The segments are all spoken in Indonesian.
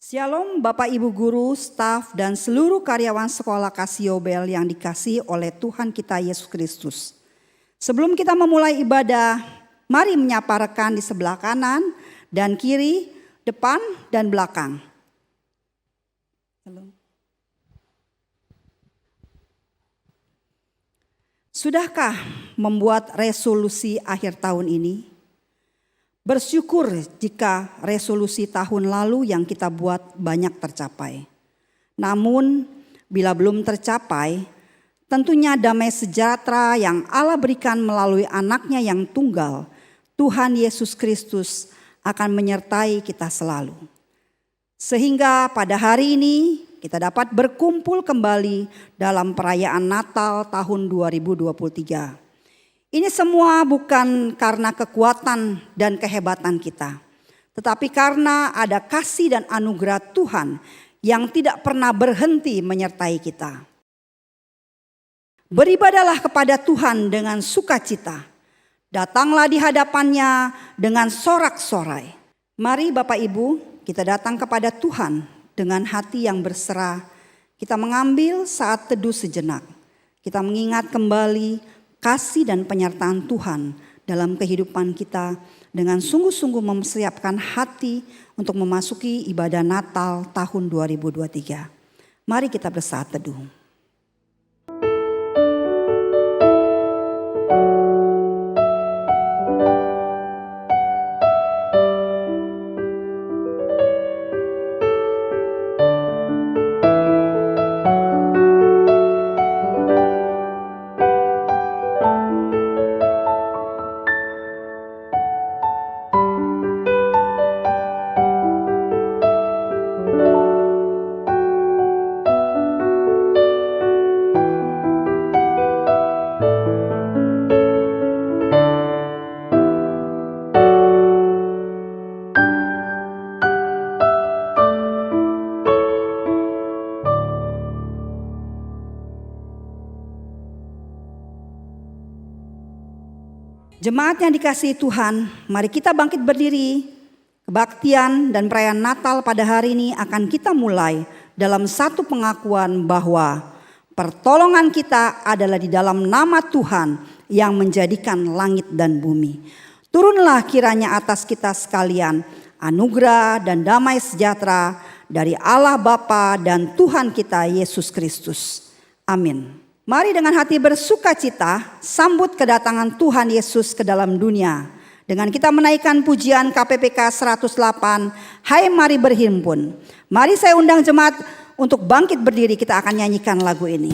Shalom Bapak Ibu Guru, staf dan seluruh karyawan sekolah Kasiobel yang dikasihi oleh Tuhan kita Yesus Kristus. Sebelum kita memulai ibadah, mari menyapa rekan di sebelah kanan dan kiri, depan dan belakang. Sudahkah membuat resolusi akhir tahun ini? Bersyukur jika resolusi tahun lalu yang kita buat banyak tercapai. Namun bila belum tercapai, tentunya damai sejahtera yang Allah berikan melalui anaknya yang tunggal, Tuhan Yesus Kristus akan menyertai kita selalu. Sehingga pada hari ini kita dapat berkumpul kembali dalam perayaan Natal tahun 2023. Ini semua bukan karena kekuatan dan kehebatan kita, tetapi karena ada kasih dan anugerah Tuhan yang tidak pernah berhenti menyertai kita. Beribadahlah kepada Tuhan dengan sukacita, datanglah di hadapannya dengan sorak-sorai. Mari Bapak Ibu, kita datang kepada Tuhan dengan hati yang berserah. Kita mengambil saat teduh sejenak, kita mengingat kembali kasih dan penyertaan Tuhan dalam kehidupan kita dengan sungguh-sungguh mempersiapkan hati untuk memasuki ibadah Natal tahun 2023. Mari kita bersaat teduh. Jemaat yang dikasihi Tuhan, mari kita bangkit berdiri. Kebaktian dan perayaan Natal pada hari ini akan kita mulai dalam satu pengakuan bahwa pertolongan kita adalah di dalam nama Tuhan yang menjadikan langit dan bumi. Turunlah kiranya atas kita sekalian anugerah dan damai sejahtera dari Allah Bapa dan Tuhan kita Yesus Kristus. Amin. Mari dengan hati bersukacita sambut kedatangan Tuhan Yesus ke dalam dunia. Dengan kita menaikkan pujian KPPK 108, Hai Mari Berhimpun. Mari saya undang jemaat untuk bangkit berdiri, kita akan nyanyikan lagu ini.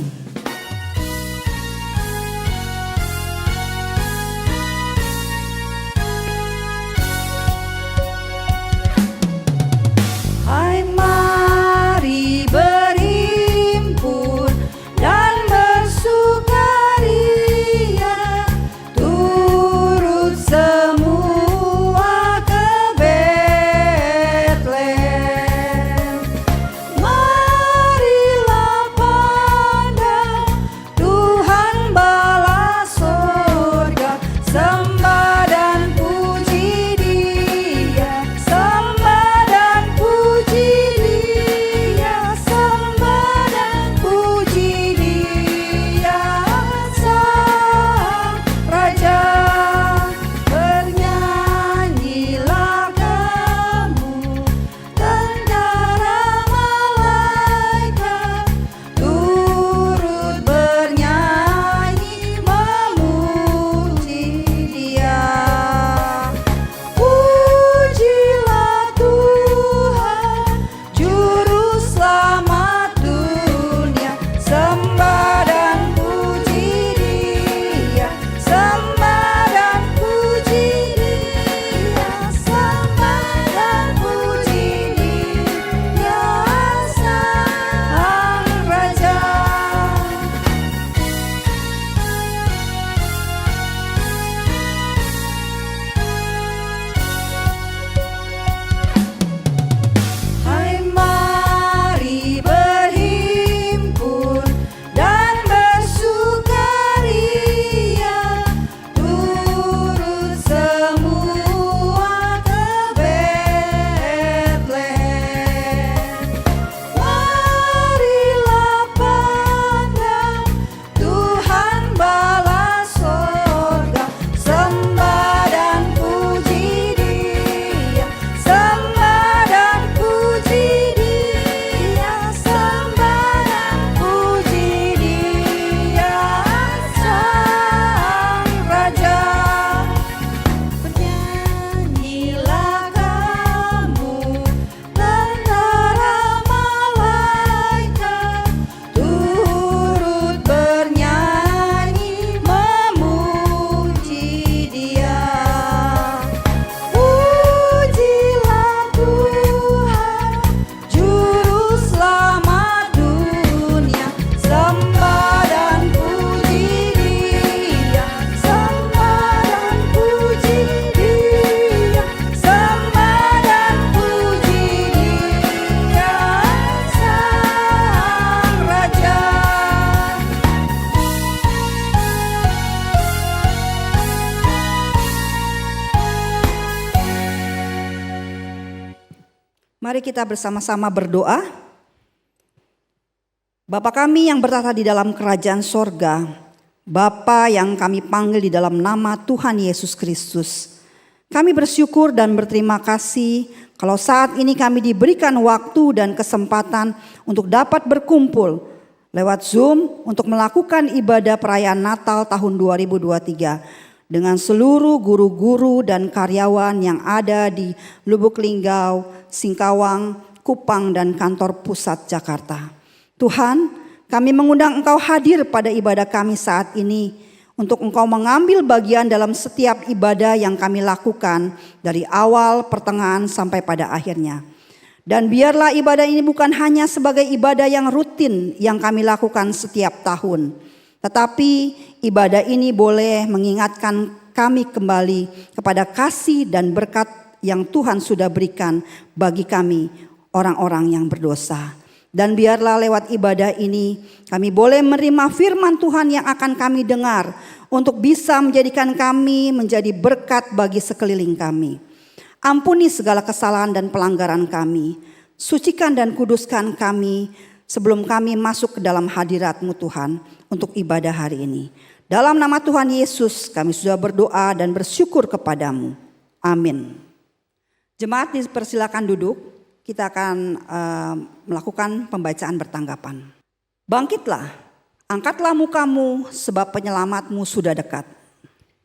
Hai mari berhimpun dan bersukaria, turut semua ke Betlehem. Marilah pada Mari kita bersama-sama berdoa. Bapa kami yang bertata di dalam kerajaan sorga, Bapa yang kami panggil di dalam nama Tuhan Yesus Kristus. Kami bersyukur dan berterima kasih kalau saat ini kami diberikan waktu dan kesempatan untuk dapat berkumpul lewat Zoom untuk melakukan ibadah perayaan Natal tahun 2023. Dengan seluruh guru-guru dan karyawan yang ada di Lubuk Linggau, Singkawang, Kupang, dan kantor pusat Jakarta. Tuhan, kami mengundang Engkau hadir pada ibadah kami saat ini untuk Engkau mengambil bagian dalam setiap ibadah yang kami lakukan dari awal, pertengahan, sampai pada akhirnya. Dan biarlah ibadah ini bukan hanya sebagai ibadah yang rutin yang kami lakukan setiap tahun, tetapi ibadah ini boleh mengingatkan kami kembali kepada kasih dan berkat yang Tuhan sudah berikan bagi kami orang-orang yang berdosa. Dan biarlah lewat ibadah ini kami boleh menerima firman Tuhan yang akan kami dengar untuk bisa menjadikan kami menjadi berkat bagi sekeliling kami. Ampuni segala kesalahan dan pelanggaran kami. Sucikan dan kuduskan kami sebelum kami masuk ke dalam hadirat-Mu Tuhan untuk ibadah hari ini. Dalam nama Tuhan Yesus kami sudah berdoa dan bersyukur kepadamu. Amin. Jemaat dipersilakan duduk. Kita akan melakukan pembacaan bertanggapan. Bangkitlah, angkatlah mukamu sebab penyelamatmu sudah dekat.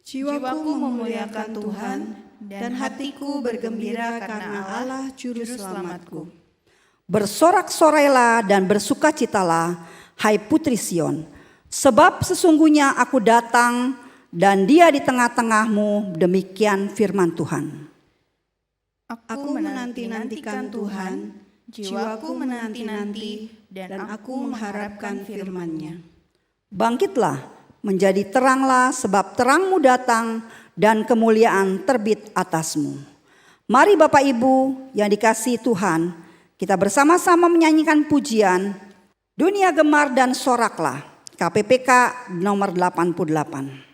Jiwaku memuliakan Tuhan dan hatiku bergembira karena Allah juru selamatku. Bersorak-sorailah dan bersukacitalah, hai putri Sion, sebab sesungguhnya aku datang dan Dia di tengah-tengahmu, demikian firman Tuhan. Aku menanti-nantikan Tuhan, jiwaku menanti-nanti dan aku mengharapkan firman-Nya. Bangkitlah, menjadi teranglah sebab terangmu datang dan kemuliaan terbit atasmu. Mari Bapak Ibu yang dikasihi Tuhan, kita bersama-sama menyanyikan pujian Dunia Gemar dan Soraklah, KPPK nomor 88.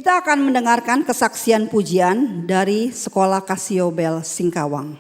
Kita akan mendengarkan kesaksian pujian dari Sekolah Kasiobel Singkawang.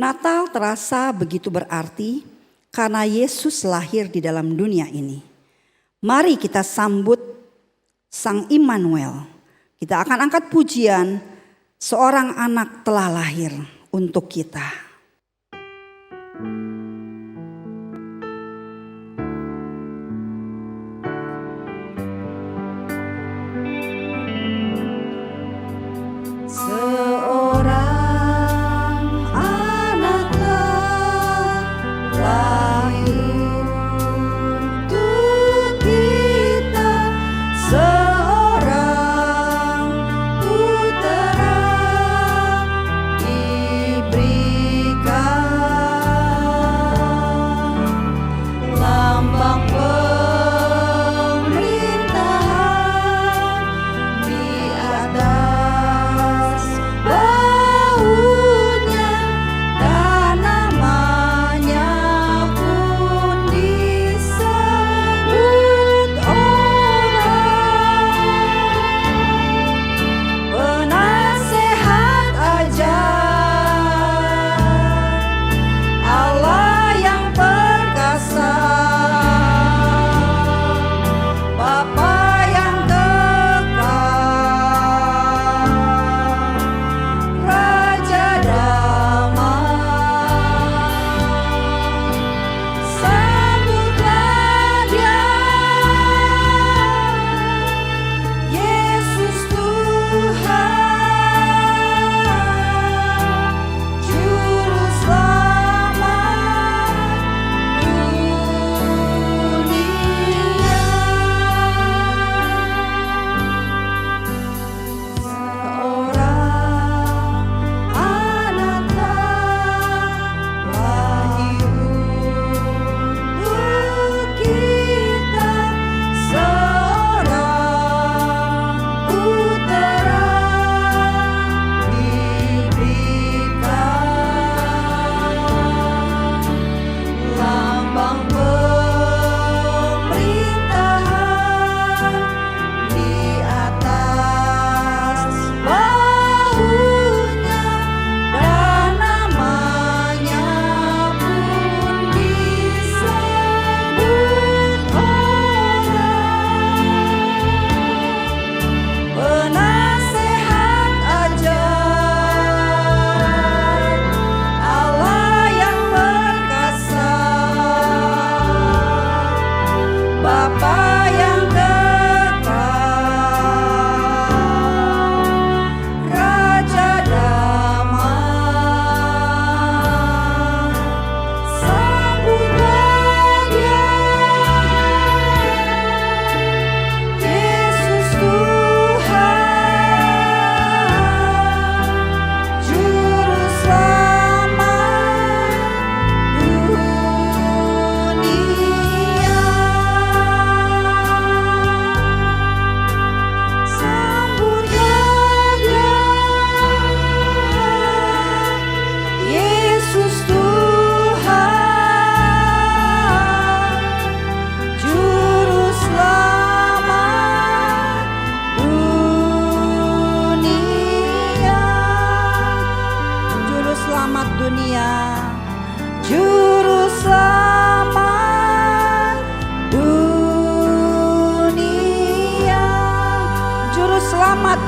Natal terasa begitu berarti karena Yesus lahir di dalam dunia ini. Mari kita sambut Sang Immanuel. Kita akan angkat pujian, seorang anak telah lahir untuk kita.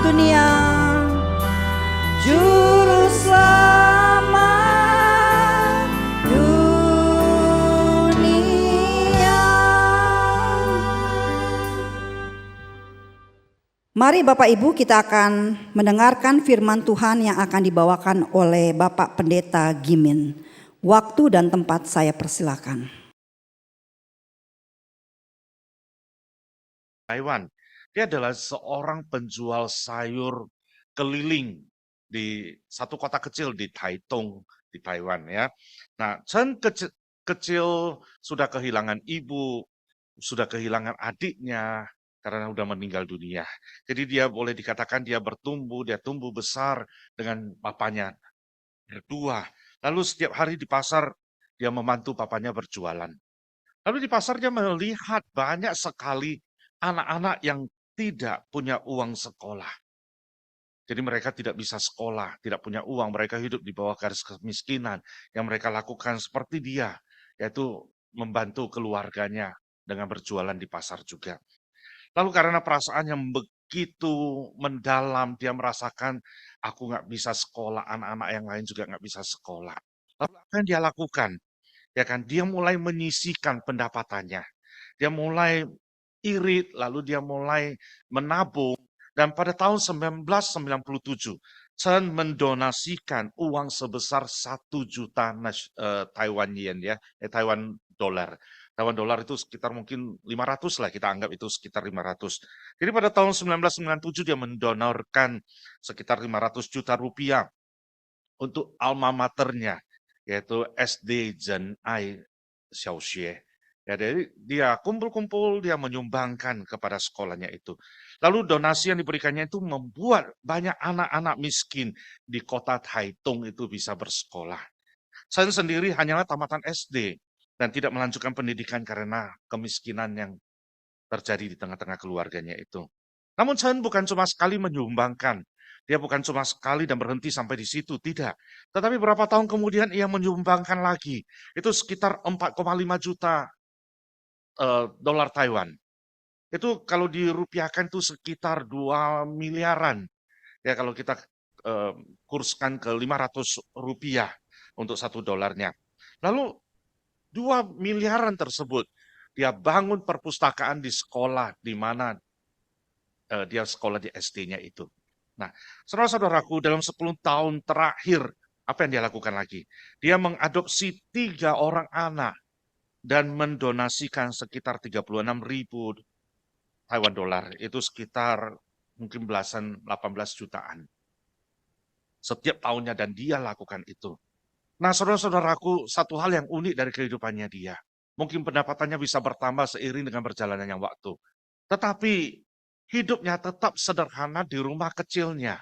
Dunia, Juru Selamat dunia. Mari Bapak Ibu, kita akan mendengarkan firman Tuhan yang akan dibawakan oleh Bapak Pendeta Gimin. Waktu dan tempat saya persilakan. Taiwan. Dia adalah seorang penjual sayur keliling di satu kota kecil di Taitung di Taiwan ya. Nah, Chen kecil sudah kehilangan ibu, sudah kehilangan adiknya karena sudah meninggal dunia. Jadi dia boleh dikatakan dia tumbuh besar dengan papanya berdua. Lalu setiap hari di pasar dia membantu papanya berjualan. Lalu di pasar dia melihat banyak sekali anak-anak yang tidak punya uang sekolah. Jadi mereka tidak bisa sekolah, tidak punya uang, mereka hidup di bawah garis kemiskinan. Yang mereka lakukan seperti dia, yaitu membantu keluarganya dengan berjualan di pasar juga. Lalu karena perasaan yang begitu mendalam, dia merasakan, aku nggak bisa sekolah, anak-anak yang lain juga nggak bisa sekolah. Lalu apa yang dia lakukan? Ya kan, dia mulai menyisihkan pendapatannya. Dia mulai irit, lalu dia mulai menabung. Dan pada tahun 1997, Chen mendonasikan uang sebesar 1 juta Taiwan yen ya, Taiwan dolar. Taiwan dolar itu sekitar mungkin 500 lah, kita anggap itu sekitar 500. Jadi pada tahun 1997 dia mendonorkan sekitar 500 juta rupiah untuk alma maternya, yaitu SD Zhenai Xiaoxue. Ya, jadi dia kumpul-kumpul, dia menyumbangkan kepada sekolahnya itu. Lalu donasi yang diberikannya itu membuat banyak anak-anak miskin di kota Taitung itu bisa bersekolah. Saya sendiri hanyalah tamatan SD dan tidak melanjutkan pendidikan karena kemiskinan yang terjadi di tengah-tengah keluarganya itu. Namun Chen bukan cuma sekali menyumbangkan, dia bukan cuma sekali dan berhenti sampai di situ, tidak. Tetapi berapa tahun kemudian ia menyumbangkan lagi, itu sekitar 4,5 juta dolar Taiwan. Itu kalau dirupiahkan itu sekitar 2 miliaran. Ya kalau kita eh, kurskan ke 500 rupiah untuk 1 dolarnya. Lalu 2 miliaran tersebut dia bangun perpustakaan di sekolah di mana dia sekolah di SD-nya itu. Nah, saudara-saudaraku, dalam 10 tahun terakhir, apa yang dia lakukan lagi? Dia mengadopsi 3 orang anak dan mendonasikan sekitar 36.000 Taiwan dolar. Itu sekitar mungkin belasan 18 jutaan. Setiap tahunnya dan dia lakukan itu. Nah, saudara-saudaraku, satu hal yang unik dari kehidupannya dia. Mungkin pendapatannya bisa bertambah seiring dengan berjalannya waktu. Tetapi hidupnya tetap sederhana di rumah kecilnya.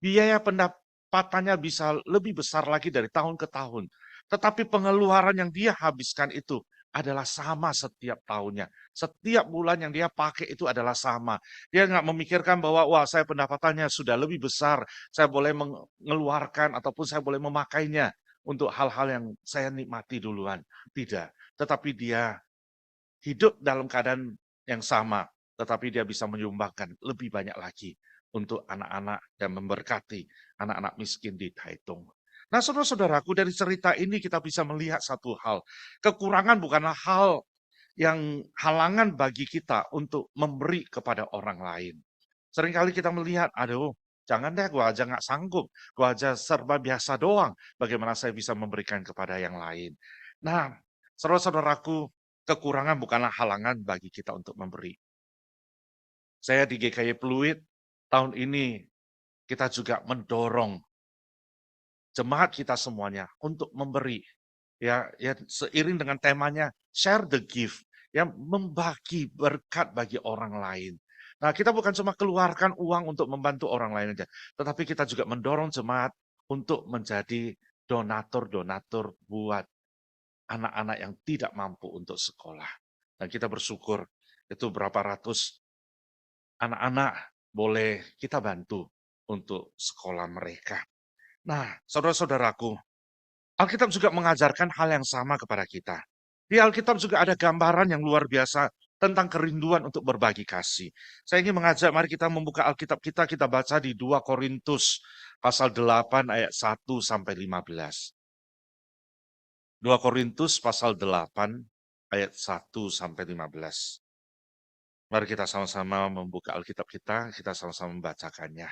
Biaya pendapatannya bisa lebih besar lagi dari tahun ke tahun. Tetapi pengeluaran yang dia habiskan itu adalah sama setiap tahunnya. Setiap bulan yang dia pakai itu adalah sama. Dia nggak memikirkan bahwa, wah saya pendapatannya sudah lebih besar, saya boleh mengeluarkan ataupun saya boleh memakainya untuk hal-hal yang saya nikmati duluan. Tidak. Tetapi dia hidup dalam keadaan yang sama, tetapi dia bisa menyumbangkan lebih banyak lagi untuk anak-anak dan memberkati anak-anak miskin di Taitung. Nah, saudara-saudaraku, dari cerita ini kita bisa melihat satu hal. Kekurangan bukanlah hal yang halangan bagi kita untuk memberi kepada orang lain. Seringkali kita melihat, aduh, jangan deh, gua aja nggak sanggup. Gua aja serba biasa doang. Bagaimana saya bisa memberikan kepada yang lain? Nah, saudara-saudaraku, kekurangan bukanlah halangan bagi kita untuk memberi. Saya di GKY Pluit, tahun ini kita juga mendorong jemaat kita semuanya untuk memberi. Ya, seiring dengan temanya share the gift, ya membagi berkat bagi orang lain. Nah, kita bukan cuma keluarkan uang untuk membantu orang lain aja, tetapi kita juga mendorong jemaat untuk menjadi donatur-donatur buat anak-anak yang tidak mampu untuk sekolah. Dan kita bersyukur itu berapa ratus anak-anak boleh kita bantu untuk sekolah mereka. Nah, saudara-saudaraku, Alkitab juga mengajarkan hal yang sama kepada kita. Di Alkitab juga ada gambaran yang luar biasa tentang kerinduan untuk berbagi kasih. Saya ingin mengajak, mari kita membuka Alkitab kita baca di 2 Korintus pasal 8 ayat 1 sampai 15. 2 Korintus pasal 8 ayat 1 sampai 15. Mari kita sama-sama membuka Alkitab kita sama-sama membacakannya.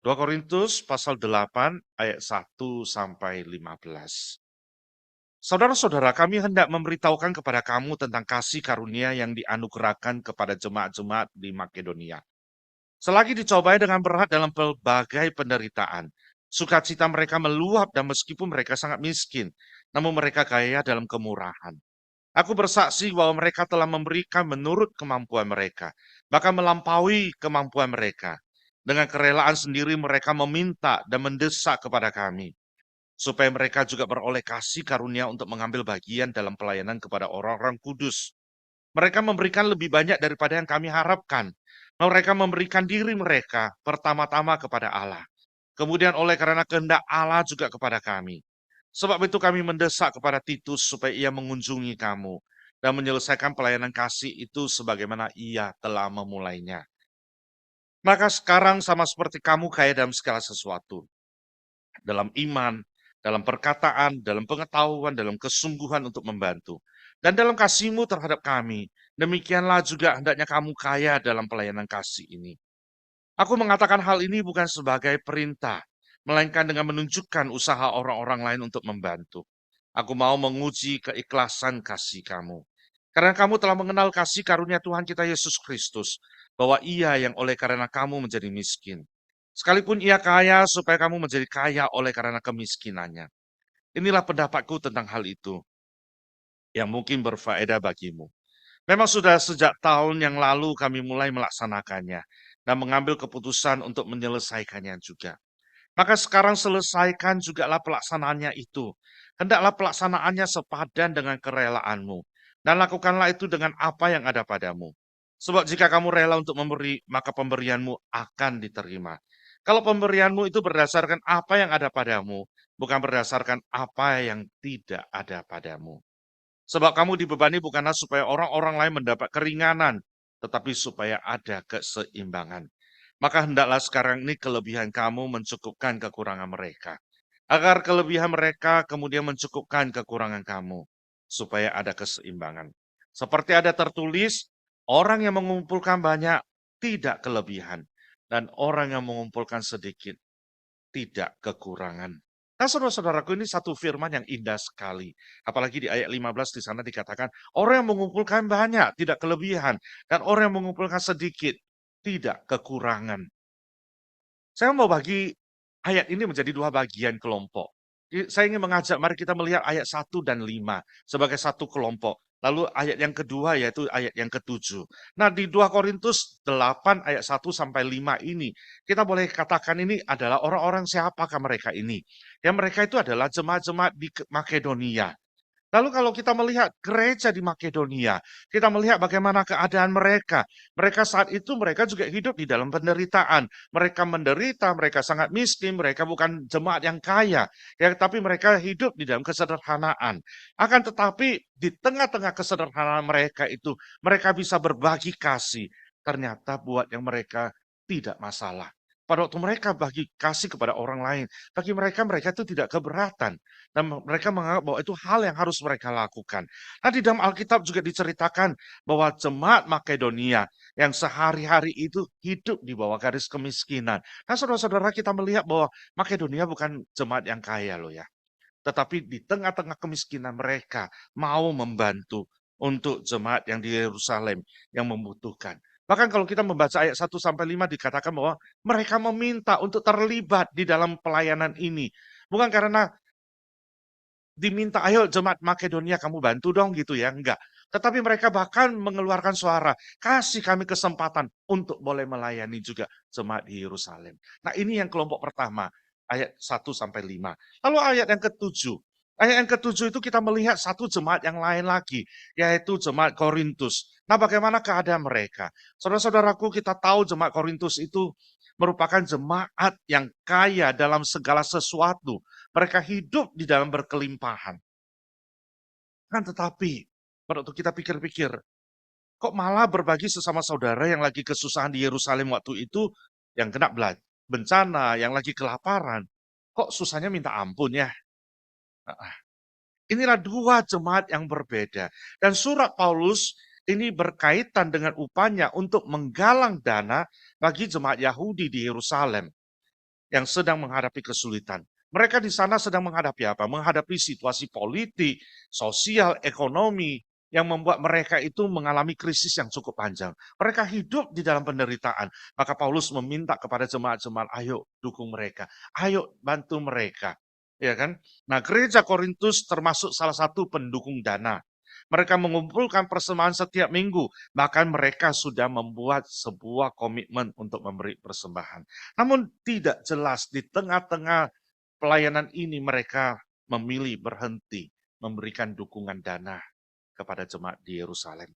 2 Korintus pasal 8 ayat 1 sampai 15. Saudara-saudara, kami hendak memberitahukan kepada kamu tentang kasih karunia yang dianugerahkan kepada jemaat-jemaat di Makedonia. Selagi dicobai dengan berat dalam berbagai penderitaan, sukacita mereka meluap dan meskipun mereka sangat miskin, namun mereka kaya dalam kemurahan. Aku bersaksi bahwa mereka telah memberikan menurut kemampuan mereka, bahkan melampaui kemampuan mereka. Dengan kerelaan sendiri mereka meminta dan mendesak kepada kami, supaya mereka juga beroleh kasih karunia untuk mengambil bagian dalam pelayanan kepada orang-orang kudus. Mereka memberikan lebih banyak daripada yang kami harapkan. Mereka memberikan diri mereka pertama-tama kepada Allah. Kemudian oleh karena kehendak Allah juga kepada kami. Sebab itu kami mendesak kepada Titus supaya ia mengunjungi kamu dan menyelesaikan pelayanan kasih itu sebagaimana ia telah memulainya. Maka sekarang sama seperti kamu kaya dalam segala sesuatu. Dalam iman, dalam perkataan, dalam pengetahuan, dalam kesungguhan untuk membantu. Dan dalam kasihmu terhadap kami, demikianlah juga hendaknya kamu kaya dalam pelayanan kasih ini. Aku mengatakan hal ini bukan sebagai perintah, melainkan dengan menunjukkan usaha orang-orang lain untuk membantu. Aku mau menguji keikhlasan kasih kamu. Karena kamu telah mengenal kasih karunia Tuhan kita Yesus Kristus, bahwa ia yang oleh karena kamu menjadi miskin. Sekalipun ia kaya, supaya kamu menjadi kaya oleh karena kemiskinannya. Inilah pendapatku tentang hal itu, yang mungkin berfaedah bagimu. Memang sudah sejak tahun yang lalu kami mulai melaksanakannya, dan mengambil keputusan untuk menyelesaikannya juga. Maka sekarang selesaikan jugalah pelaksanaannya itu. Hendaklah pelaksanaannya sepadan dengan kerelaanmu. Dan lakukanlah itu dengan apa yang ada padamu. Sebab jika kamu rela untuk memberi, maka pemberianmu akan diterima. Kalau pemberianmu itu berdasarkan apa yang ada padamu, bukan berdasarkan apa yang tidak ada padamu. Sebab kamu dibebani bukanlah supaya orang-orang lain mendapat keringanan, tetapi supaya ada keseimbangan. Maka hendaklah sekarang ini kelebihan kamu mencukupkan kekurangan mereka. Agar kelebihan mereka kemudian mencukupkan kekurangan kamu. Supaya ada keseimbangan. Seperti ada tertulis, orang yang mengumpulkan banyak tidak kelebihan. Dan orang yang mengumpulkan sedikit tidak kekurangan. Nah, saudara-saudaraku, ini satu firman yang indah sekali. Apalagi di ayat 15 di sana dikatakan, orang yang mengumpulkan banyak tidak kelebihan. Dan orang yang mengumpulkan sedikit tidak kekurangan. Saya mau bagi ayat ini menjadi dua bagian kelompok. Saya ingin mengajak, mari kita melihat ayat 1 dan 5 sebagai satu kelompok. Lalu ayat yang kedua yaitu ayat yang ketujuh. Nah, di 2 Korintus 8 ayat 1 sampai 5 ini, kita boleh katakan ini adalah orang-orang siapakah mereka ini? Ya, mereka itu adalah jemaat-jemaat di Makedonia. Lalu kalau kita melihat gereja di Makedonia, kita melihat bagaimana keadaan mereka. Mereka saat itu mereka juga hidup di dalam penderitaan. Mereka menderita, mereka sangat miskin, mereka bukan jemaat yang kaya, ya, tapi mereka hidup di dalam kesederhanaan. Akan tetapi di tengah-tengah kesederhanaan mereka itu, mereka bisa berbagi kasih. Ternyata buat yang mereka tidak masalah. Pada waktu mereka bagi kasih kepada orang lain, bagi mereka itu tidak keberatan. Dan mereka menganggap bahwa itu hal yang harus mereka lakukan. Nah, di dalam Alkitab juga diceritakan bahwa jemaat Makedonia yang sehari-hari itu hidup di bawah garis kemiskinan. Nah, saudara-saudara, kita melihat bahwa Makedonia bukan jemaat yang kaya loh ya. Tetapi di tengah-tengah kemiskinan mereka mau membantu untuk jemaat yang di Yerusalem yang membutuhkan. Bahkan kalau kita membaca ayat 1 sampai 5 dikatakan bahwa mereka meminta untuk terlibat di dalam pelayanan ini. Bukan karena diminta, ayo jemaat Makedonia kamu bantu dong gitu ya, enggak. Tetapi mereka bahkan mengeluarkan suara, kasih kami kesempatan untuk boleh melayani juga jemaat di Yerusalem. Nah, ini yang kelompok pertama, ayat 1 sampai 5. Lalu ayat yang ketujuh. Ayat yang ketujuh itu kita melihat satu jemaat yang lain lagi, yaitu jemaat Korintus. Nah, bagaimana keadaan mereka? Saudara-saudaraku, kita tahu jemaat Korintus itu merupakan jemaat yang kaya dalam segala sesuatu. Mereka hidup di dalam berkelimpahan. Kan tetapi, waktu kita pikir-pikir, kok malah berbagi sesama saudara yang lagi kesusahan di Yerusalem waktu itu, yang kena bencana, yang lagi kelaparan, kok susahnya minta ampun ya? Inilah dua jemaat yang berbeda. Dan surat Paulus ini berkaitan dengan upahnya untuk menggalang dana bagi jemaat Yahudi di Yerusalem yang sedang menghadapi kesulitan. Mereka di sana sedang menghadapi apa? Menghadapi situasi politik, sosial, ekonomi yang membuat mereka itu mengalami krisis yang cukup panjang. Mereka hidup di dalam penderitaan. Maka Paulus meminta kepada jemaat-jemaat, ayo dukung mereka, ayo bantu mereka. Ya kan? Nah, gereja Korintus termasuk salah satu pendukung dana. Mereka mengumpulkan persembahan setiap minggu. Bahkan mereka sudah membuat sebuah komitmen untuk memberi persembahan. Namun tidak jelas di tengah-tengah pelayanan ini mereka memilih berhenti memberikan dukungan dana kepada jemaat di Yerusalem.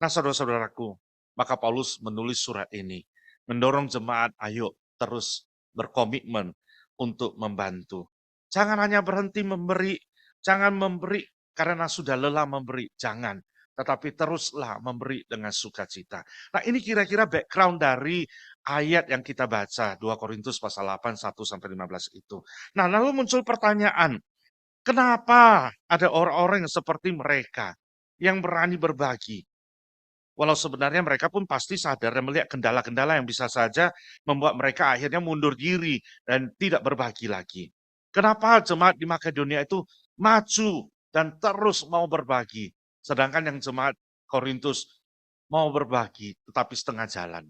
Nah, saudara-saudaraku, maka Paulus menulis surat ini, mendorong jemaat, ayo terus berkomitmen untuk membantu. Jangan hanya berhenti memberi, jangan memberi karena sudah lelah memberi, jangan. Tetapi teruslah memberi dengan sukacita. Nah, ini kira-kira background dari ayat yang kita baca, 2 Korintus pasal 8, 1-15 itu. Nah, lalu muncul pertanyaan, kenapa ada orang-orang yang seperti mereka yang berani berbagi? Walau sebenarnya mereka pun pasti sadar dan melihat kendala-kendala yang bisa saja membuat mereka akhirnya mundur diri dan tidak berbagi lagi. Kenapa jemaat di Makedonia itu maju dan terus mau berbagi, sedangkan yang jemaat Korintus mau berbagi tetapi setengah jalan.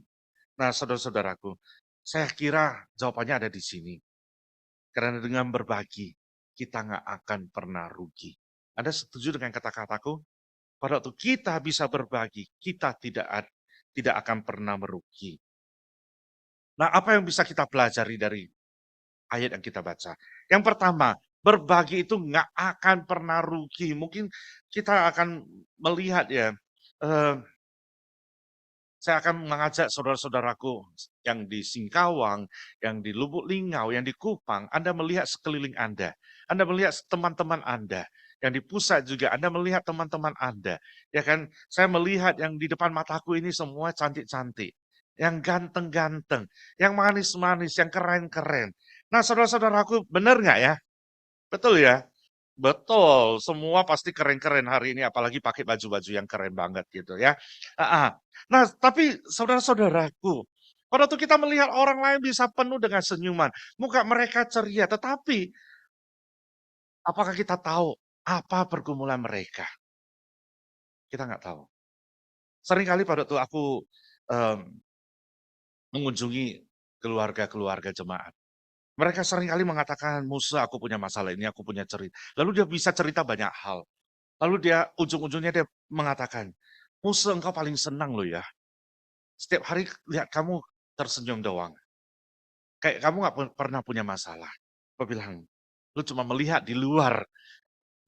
Nah, saudara-saudaraku, saya kira jawabannya ada di sini. Karena dengan berbagi, kita nggak akan pernah rugi. Anda setuju dengan kata-kataku? Pada waktu kita bisa berbagi, kita tidak akan pernah merugi. Nah, apa yang bisa kita pelajari dari ayat yang kita baca? Yang pertama, berbagi itu nggak akan pernah rugi. Mungkin kita akan melihat ya, eh, saya akan mengajak saudara-saudaraku yang di Singkawang, yang di Lubuk Lingau, yang di Kupang, Anda melihat sekeliling Anda. Anda melihat teman-teman Anda. Yang di pusat juga Anda melihat teman-teman Anda. Ya kan, saya melihat yang di depan mataku ini semua cantik-cantik. Yang ganteng-ganteng, yang manis-manis, yang keren-keren. Nah, saudara-saudaraku, benar nggak ya? Betul ya? Betul, semua pasti keren-keren hari ini, apalagi pakai baju-baju yang keren banget gitu ya. Ah, ah. Nah, tapi saudara-saudaraku, pada waktu kita melihat orang lain bisa penuh dengan senyuman, muka mereka ceria, tetapi apakah kita tahu apa pergumulan mereka? Kita nggak tahu. Seringkali pada waktu aku em, mengunjungi keluarga-keluarga jemaat, mereka seringkali mengatakan, Musa, aku punya masalah ini, aku punya cerita. Lalu dia bisa cerita banyak hal. Lalu dia ujung-ujungnya dia mengatakan, Musa engkau paling senang loh ya. Setiap hari lihat kamu tersenyum doang. Kayak kamu gak pernah punya masalah. Aku bilang, lu cuma melihat di luar.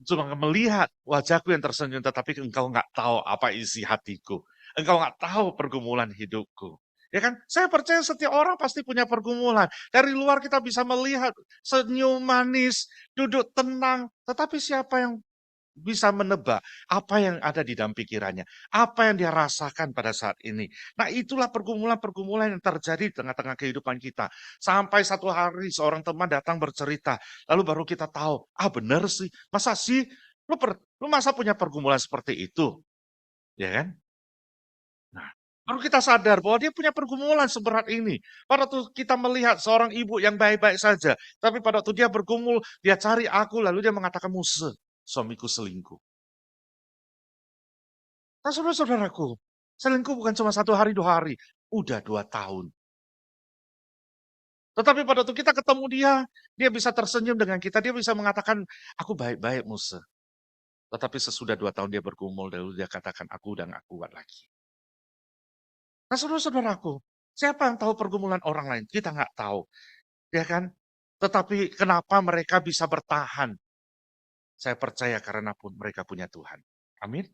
Cuma melihat wajahku yang tersenyum, tetapi engkau nggak tahu apa isi hatiku. Engkau nggak tahu pergumulan hidupku. Ya kan? Saya percaya setiap orang pasti punya pergumulan. Dari luar kita bisa melihat senyum manis, duduk tenang. Tetapi siapa yang bisa menebak apa yang ada di dalam pikirannya, apa yang dia rasakan pada saat ini. Nah, itulah pergumulan-pergumulan yang terjadi di tengah-tengah kehidupan kita. Sampai satu hari seorang teman datang bercerita, lalu baru kita tahu, benar sih, masa sih, lu masa punya pergumulan seperti itu? Ya kan? Nah, baru kita sadar bahwa dia punya pergumulan seberat ini. Pada waktu kita melihat seorang ibu yang baik-baik saja, tapi pada waktu dia bergumul, dia cari aku, lalu dia mengatakan, Musa, suamiku selingkuh. Nah, saudara-saudaraku, selingkuh bukan cuma 1 hari, 2 hari. Udah 2 tahun. Tetapi pada waktu kita ketemu dia bisa tersenyum dengan kita, dia bisa mengatakan, aku baik-baik Musa. Tetapi sesudah 2 tahun dia bergumul, lalu dia katakan, aku udah gak kuat lagi. Nah, saudara-saudaraku, siapa yang tahu pergumulan orang lain? Kita nggak tahu. Ya kan? Tetapi kenapa mereka bisa bertahan? Saya percaya karena pun mereka punya Tuhan. Amin.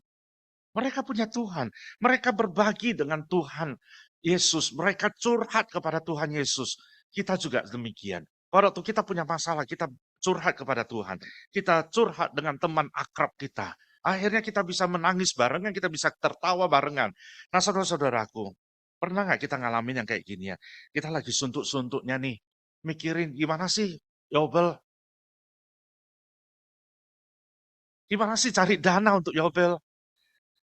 Mereka punya Tuhan. Mereka berbagi dengan Tuhan Yesus. Mereka curhat kepada Tuhan Yesus. Kita juga demikian. Pada waktu kita punya masalah, kita curhat kepada Tuhan. Kita curhat dengan teman akrab kita. Akhirnya kita bisa menangis barengan, kita bisa tertawa barengan. Nah, saudara-saudaraku, pernah nggak kita ngalamin yang kayak gini ya? Kita lagi suntuk-suntuknya nih. Mikirin, gimana sih, Yobel? Gimana sih cari dana untuk Yobel?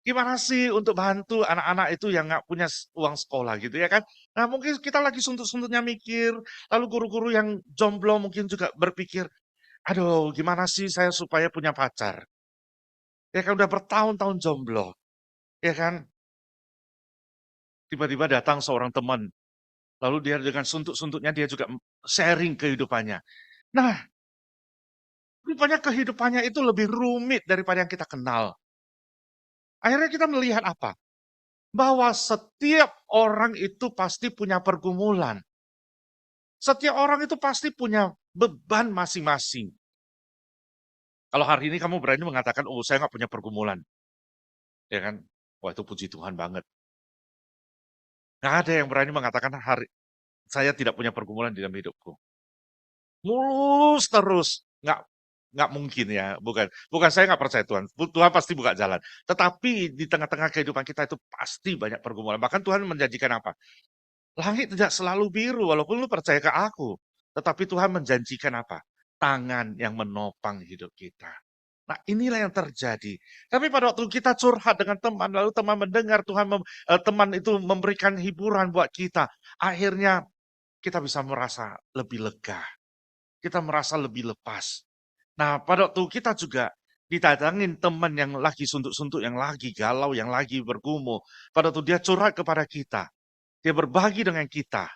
Gimana sih untuk bantu anak-anak itu yang nggak punya uang sekolah gitu ya kan? Nah mungkin kita lagi suntuk-suntuknya mikir, lalu guru-guru yang jomblo mungkin juga berpikir, aduh gimana sih saya supaya punya pacar? Ya kan udah bertahun-tahun jomblo, ya kan? Tiba-tiba datang seorang teman, lalu dia dengan suntuk-suntuknya dia juga sharing kehidupannya. Nah, rupanya kehidupannya itu lebih rumit daripada yang kita kenal. Akhirnya kita melihat apa? Bahwa setiap orang itu pasti punya pergumulan. Setiap orang itu pasti punya beban masing-masing. Kalau hari ini kamu berani mengatakan, oh saya nggak punya pergumulan. Ya kan? Wah, itu puji Tuhan banget. Nggak ada yang berani mengatakan saya tidak punya pergumulan di dalam hidupku. Mulus terus, nggak mungkin ya, bukan saya nggak percaya Tuhan, Tuhan pasti buka jalan. Tetapi di tengah-tengah kehidupan kita itu pasti banyak pergumulan. Bahkan Tuhan menjanjikan apa? Langit tidak selalu biru, walaupun lu percaya ke aku. Tetapi Tuhan menjanjikan apa? Tangan yang menopang hidup kita. Nah, inilah yang terjadi. Tapi pada waktu kita curhat dengan teman, lalu teman mendengar, teman itu memberikan hiburan buat kita. Akhirnya kita bisa merasa lebih lega. Kita merasa lebih lepas. Nah, pada waktu kita juga didatangin teman yang lagi suntuk-suntuk, yang lagi galau, yang lagi bergumul. Pada waktu dia curhat kepada kita, dia berbagi dengan kita.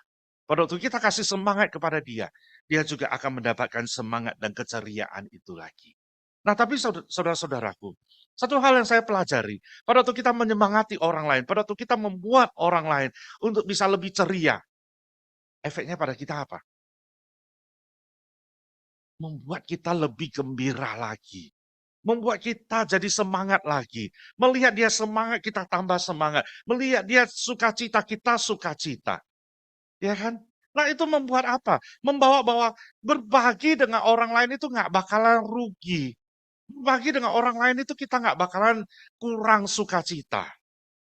Pada waktu kita kasih semangat kepada dia, dia juga akan mendapatkan semangat dan keceriaan itu lagi. Nah, tapi saudara-saudaraku, satu hal yang saya pelajari, pada waktu kita menyemangati orang lain, pada waktu kita membuat orang lain untuk bisa lebih ceria, efeknya pada kita apa? Membuat kita lebih gembira lagi. Membuat kita jadi semangat lagi. Melihat dia semangat, kita tambah semangat. Melihat dia sukacita, kita sukacita. Ya kan? Nah, itu membuat apa? Membawa bahwa berbagi dengan orang lain itu nggak bakalan rugi. Berbagi dengan orang lain itu kita nggak bakalan kurang sukacita.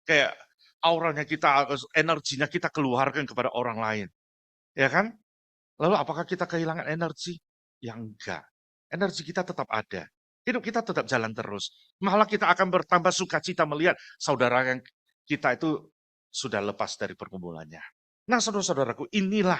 Kayak auranya kita, energinya kita keluarkan kepada orang lain. Ya kan? Lalu apakah kita kehilangan energi? Ya enggak. Energi kita tetap ada. Hidup kita tetap jalan terus. Malah kita akan bertambah sukacita melihat saudara yang kita itu sudah lepas dari pergumulannya. Nah, saudara-saudaraku, inilah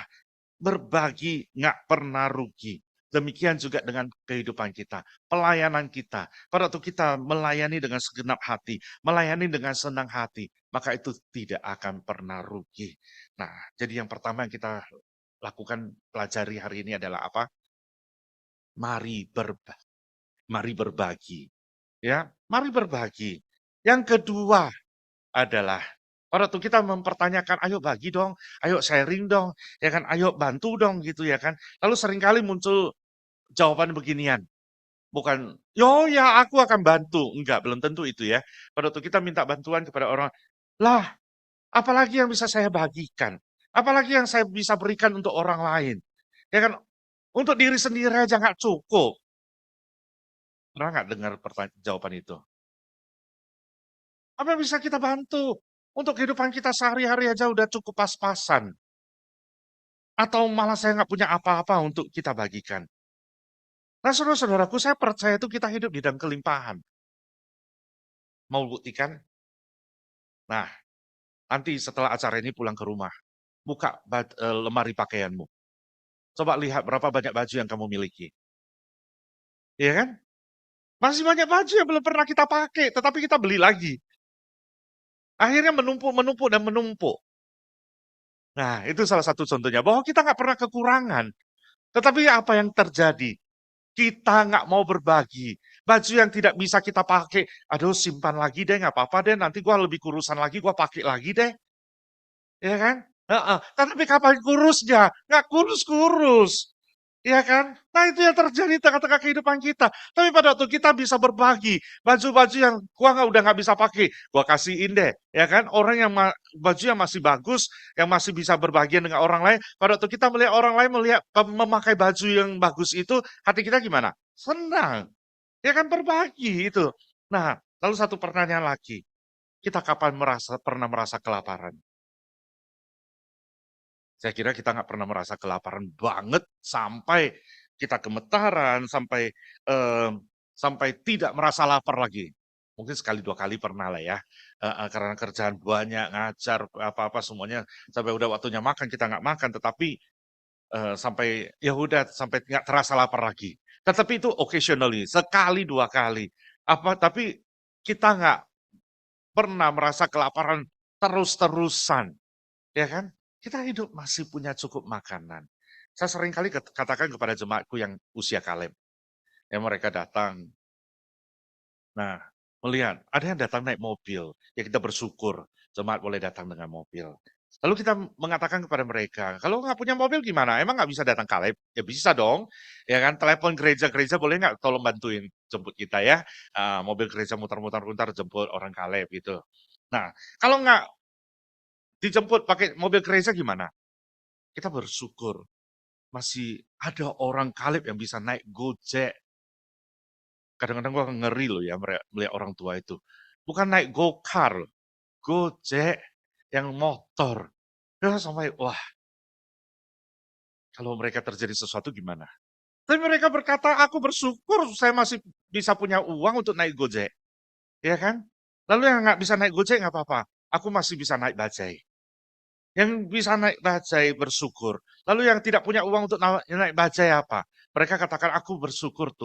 berbagi nggak pernah rugi. Demikian juga dengan kehidupan kita, pelayanan kita. Pada waktu kita melayani dengan segenap hati, melayani dengan senang hati, maka itu tidak akan pernah rugi. Nah, jadi yang pertama yang kita lakukan, pelajari hari ini adalah apa? Mari berbagi. Ya, mari berbagi. Yang kedua adalah pada waktu kita mempertanyakan, ayo bagi dong, ayo sharing dong, ya kan, ayo bantu dong gitu ya kan. Lalu seringkali muncul jawaban beginian, bukan, yo ya aku akan bantu. Enggak, belum tentu itu ya. Pada waktu kita minta bantuan kepada orang, lah apalagi yang bisa saya bagikan? Apalagi yang saya bisa berikan untuk orang lain? Ya kan, untuk diri sendiri aja nggak cukup. Pernah nggak dengar jawaban itu? Apa yang bisa kita bantu? Untuk kehidupan kita sehari-hari aja udah cukup pas-pasan. Atau malah saya nggak punya apa-apa untuk kita bagikan. Nah, saudara-saudaraku, saya percaya itu kita hidup di dalam kelimpahan. Mau buktikan? Nah, nanti setelah acara ini pulang ke rumah, buka lemari pakaianmu. Coba lihat berapa banyak baju yang kamu miliki. Iya kan? Masih banyak baju yang belum pernah kita pakai, tetapi kita beli lagi. Akhirnya menumpuk, menumpuk, dan menumpuk. Nah, itu salah satu contohnya, bahwa kita nggak pernah kekurangan. Tetapi apa yang terjadi? Kita nggak mau berbagi. Baju yang tidak bisa kita pakai, aduh simpan lagi deh, nggak apa-apa deh, nanti gua lebih kurusan lagi, gua pakai lagi deh. Ya kan? Heeh. Tapi kapan kurusnya? Nggak kurus-kurus. Ya kan? Nah, itu yang terjadi di tengah-tengah kehidupan kita. Tapi pada waktu kita bisa berbagi, baju-baju yang gua udah nggak bisa pakai, gua kasihin deh, ya kan? Orang yang baju yang masih bagus, yang masih bisa berbagian dengan orang lain, pada waktu kita melihat orang lain memakai baju yang bagus itu, hati kita gimana? Senang. Ya kan, berbagi itu. Nah, lalu satu pertanyaan lagi. Kita kapan pernah merasa kelaparan? Saya kira kita nggak pernah merasa kelaparan banget sampai kita gemetaran, sampai tidak merasa lapar lagi. Mungkin sekali 2 kali pernah lah ya, karena kerjaan banyak, ngajar, apa-apa semuanya, sampai udah waktunya makan, kita nggak makan, tetapi, sampai ya udah, sampai nggak terasa lapar lagi. Tetapi itu occasionally, sekali, 2 kali. Tapi kita nggak pernah merasa kelaparan terus-terusan. Ya kan? Kita hidup masih punya cukup makanan. Saya sering kali katakan kepada jemaatku yang usia kalem, yang mereka datang. Nah, melihat ada yang datang naik mobil, ya kita bersyukur jemaat boleh datang dengan mobil. Lalu kita mengatakan kepada mereka, kalau nggak punya mobil gimana? Emang nggak bisa datang Kaleb? Ya bisa dong, ya kan? Telepon gereja-gereja boleh nggak tolong bantuin jemput kita ya? Mobil gereja muter-muter jemput orang Kaleb gitu. Nah, kalau nggak dijemput pakai mobil gereja gimana? Kita bersyukur masih ada orang Kaleb yang bisa naik Gojek. Kadang-kadang gua ngeri loh ya melihat orang tua itu. Bukan naik go-car loh, Gojek yang motor. Ya sampai wah, kalau mereka terjadi sesuatu gimana? Tapi mereka berkata, aku bersyukur saya masih bisa punya uang untuk naik Gojek. Ya kan? Lalu yang nggak bisa naik Gojek nggak apa-apa. Aku masih bisa naik bajai. Yang bisa naik bajai bersyukur. Lalu yang tidak punya uang untuk naik bajai apa? Mereka katakan, aku bersyukur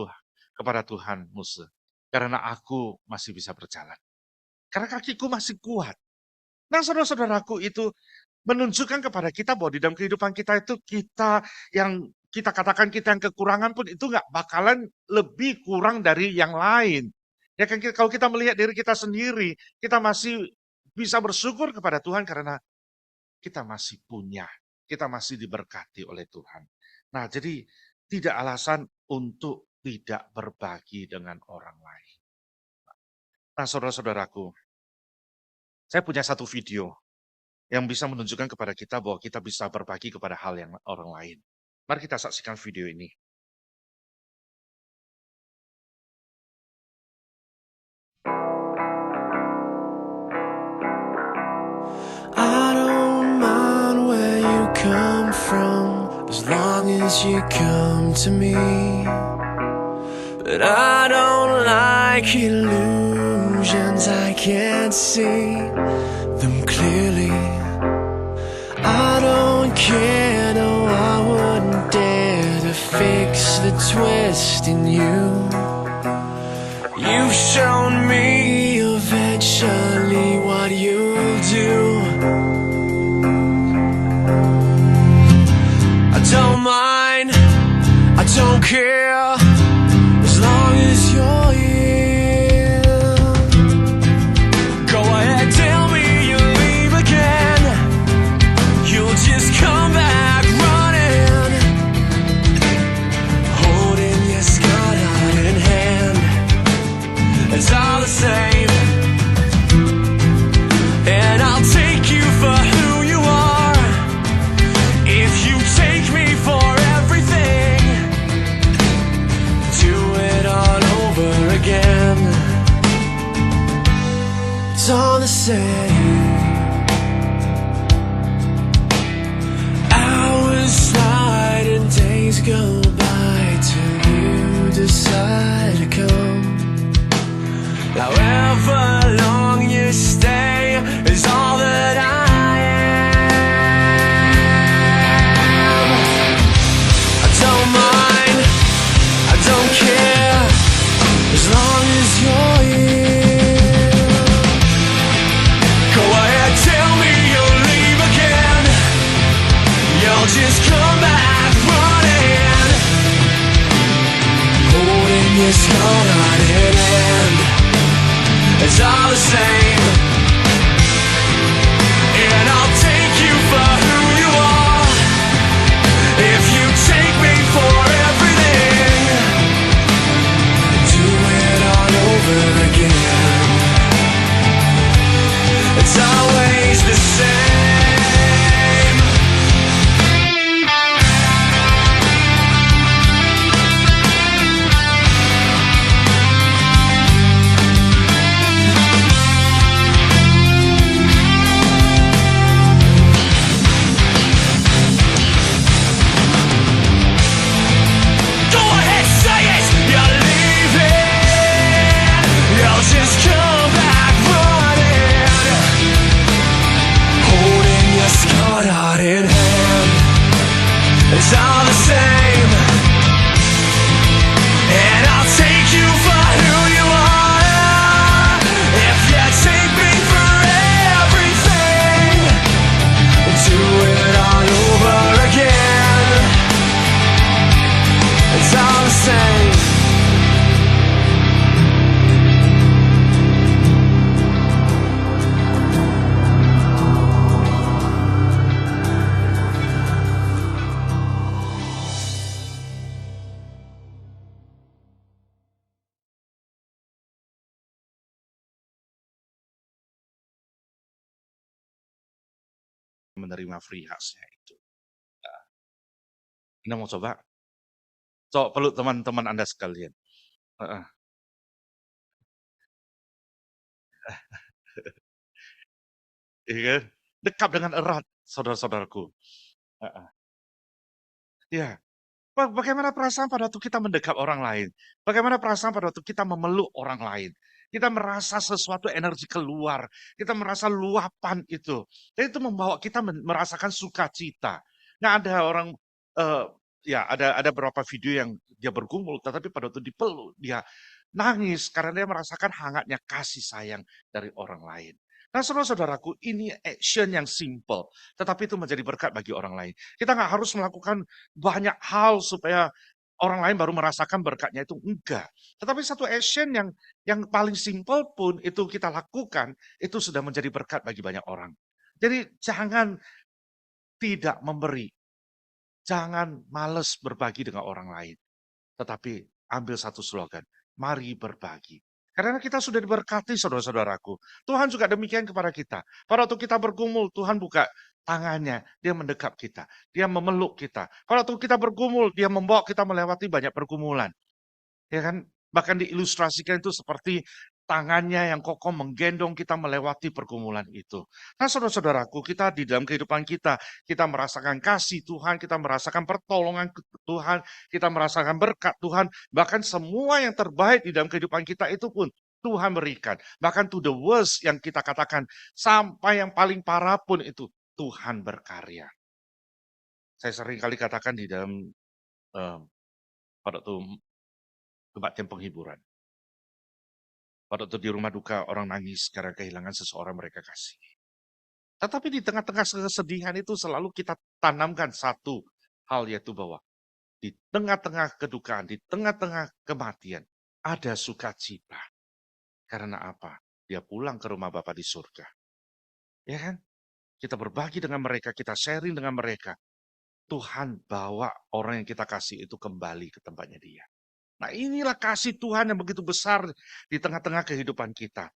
kepada Tuhan Musa. Karena aku masih bisa berjalan. Karena kakiku masih kuat. Nah saudara-saudaraku itu menunjukkan kepada kita bahwa di dalam kehidupan kita itu kita yang kita katakan kita yang kekurangan pun itu nggak bakalan lebih kurang dari yang lain. Ya kan kalau kita melihat diri kita sendiri, kita masih bisa bersyukur kepada Tuhan karena kita masih punya, kita masih diberkati oleh Tuhan. Nah, jadi tidak alasan untuk tidak berbagi dengan orang lain. Nah, saudara-saudaraku, saya punya satu video yang bisa menunjukkan kepada kita bahwa kita bisa berbagi kepada hal yang orang lain. Mari kita saksikan video ini. I don't mind where you come from, as long as you come to me. But I don't like illusions, I can't see them clearly. I don't care, no, I wouldn't dare to fix the twist in you. You've shown me eventually what you'll do. I don't mind, I don't care, as long as you're here. Go ahead, tell me you'll leave again. You'll just come back running, holding your scarred heart in hand. It's all the same, and I'll take you for who you are. If you take me for everything, do it all over again. It's all the same. Hours slide and days go by till you decide to come. However long you stay is all that I am. I don't mind, I don't care, as long as you're here. Go ahead, tell me you'll leave again. You'll just come back running, holding your scarred heart in hand. It's all the same, and I'll take you for who you are. If you take me for everything, do it all over again. It's always the same. menerima free house-nya itu. Anda mau coba? Coba peluk teman-teman Anda sekalian. Heeh. Iya kan? Dekat dengan erat, saudara-saudaraku. Heeh. Iya. Bagaimana perasaan pada waktu kita mendekap orang lain? Bagaimana perasaan pada waktu kita memeluk orang lain? Kita merasa sesuatu energi keluar, kita merasa luapan itu. Dan itu membawa kita merasakan sukacita. Nah, ada orang ya ada beberapa video yang dia bergumul, tetapi pada waktu dipeluk dia nangis karena dia merasakan hangatnya kasih sayang dari orang lain. Nah, saudara-saudaraku, ini action yang simple, tetapi itu menjadi berkat bagi orang lain. Kita nggak harus melakukan banyak hal supaya orang lain baru merasakan berkatnya itu, enggak. Tetapi satu action yang paling simple pun itu kita lakukan, itu sudah menjadi berkat bagi banyak orang. Jadi jangan tidak memberi, jangan males berbagi dengan orang lain. Tetapi ambil satu slogan, mari berbagi. Karena kita sudah diberkati saudara-saudaraku. Tuhan juga demikian kepada kita. Pada waktu kita bergumul, Tuhan buka tangannya, dia mendekap kita, dia memeluk kita. Pada waktu kita bergumul, dia membawa kita melewati banyak pergumulan. Ya kan? Bahkan diilustrasikan itu seperti tangannya yang kokoh menggendong kita melewati pergumulan itu. Nah, saudara-saudaraku, kita di dalam kehidupan kita, kita merasakan kasih Tuhan, kita merasakan pertolongan Tuhan, kita merasakan berkat Tuhan, bahkan semua yang terbaik di dalam kehidupan kita itu pun Tuhan berikan. Bahkan to the worst yang kita katakan, sampai yang paling parah pun itu Tuhan berkarya. Saya sering kali katakan di dalam pada waktu kebaktian penghiburan. Pada waktu di rumah duka orang nangis karena kehilangan seseorang mereka kasih. Tetapi di tengah-tengah kesedihan itu selalu kita tanamkan satu hal, yaitu bahwa di tengah-tengah kedukaan, di tengah-tengah kematian, ada sukacita. Karena apa? Dia pulang ke rumah Bapa di surga. Ya kan? Kita berbagi dengan mereka, kita sharing dengan mereka. Tuhan bawa orang yang kita kasih itu kembali ke tempatnya dia. Nah, inilah kasih Tuhan yang begitu besar di tengah-tengah kehidupan kita.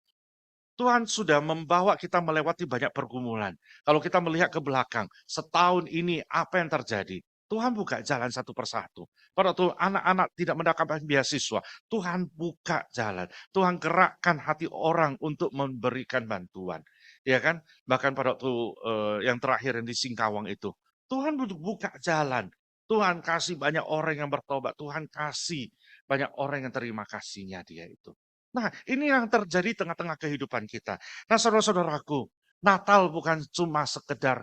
Tuhan sudah membawa kita melewati banyak pergumulan. Kalau kita melihat ke belakang, setahun ini apa yang terjadi? Tuhan buka jalan satu persatu. Pada waktu anak-anak tidak mendapatkan beasiswa, Tuhan buka jalan. Tuhan gerakkan hati orang untuk memberikan bantuan. Ya kan? Bahkan pada waktu yang terakhir yang di Singkawang itu, Tuhan buka jalan. Tuhan kasih banyak orang yang bertobat. Tuhan kasih banyak orang yang terima kasihnya dia itu. Nah, ini yang terjadi tengah-tengah kehidupan kita. Nah, saudara-saudaraku, Natal bukan cuma sekedar